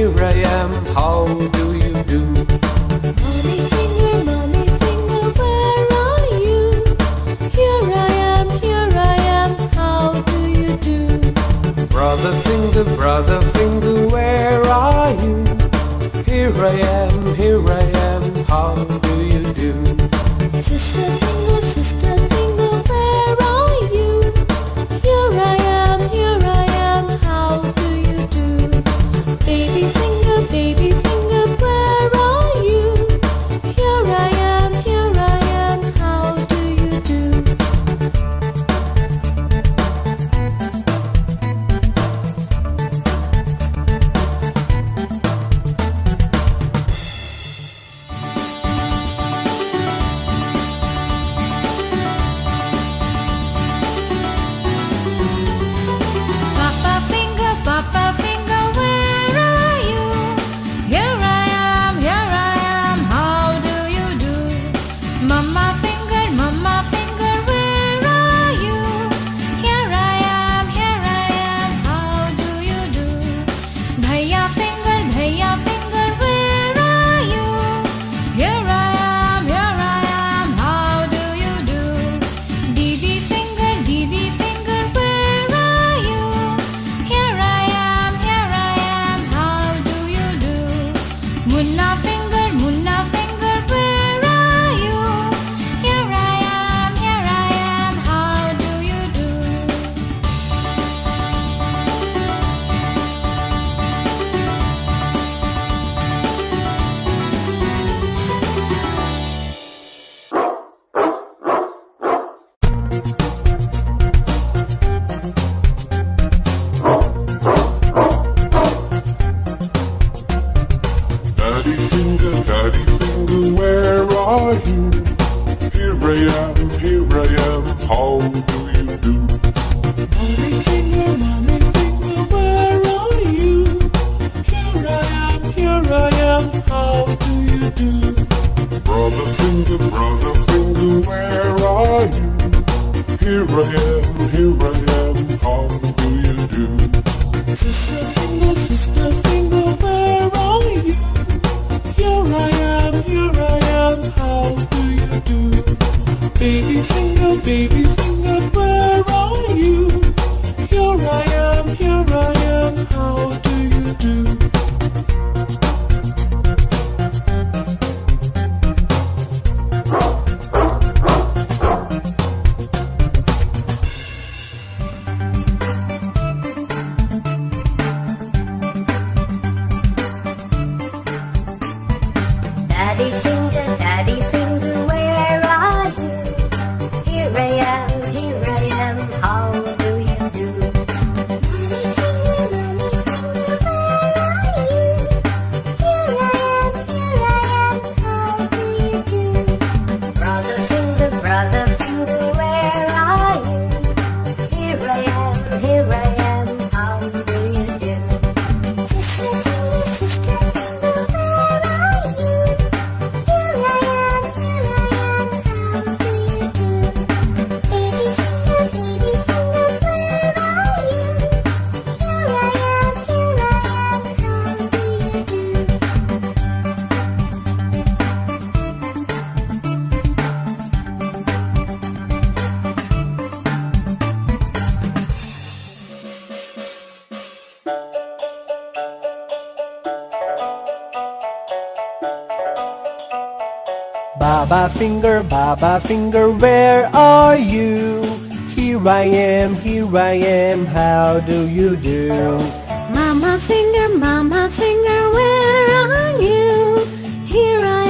here I am, how do you do? Mommy finger, where are you? Here I am, how do you do? Brother finger, where are you? Here I am, how do you do? Sister finger, where are you? Here I am, how do you do? Baby finger, where are you? Here I am, how do you do? Papa finger, where are you? Here I am, how do you do? Mama finger, where are you? Here I am, how do you do? Bhaiya finger, where are you? Here I am, how do you do? Didi finger, where are you? Here I am, how do you do? Munna finger, where are you? Here I am, how do you do? Daddy finger, where are you? Here I am, how do you do? Mommy finger, where are you? Here I am, how do you do? Brother finger, where are you? Here I am, how do you do? Sister finger, where are you? Here I am, how do you do? Baby finger, where are you? Here I am, how do you do? Daddy finger, where are you? Here I am, how do you do? Brother finger, where are you? Here I am, how do you do? Sister finger, where are you? Here I am, how do you do? Baby finger, where are you? Here I am, how do you do? Baba finger, where are you? Here I am, how do you do? Mama finger, where are you? Here I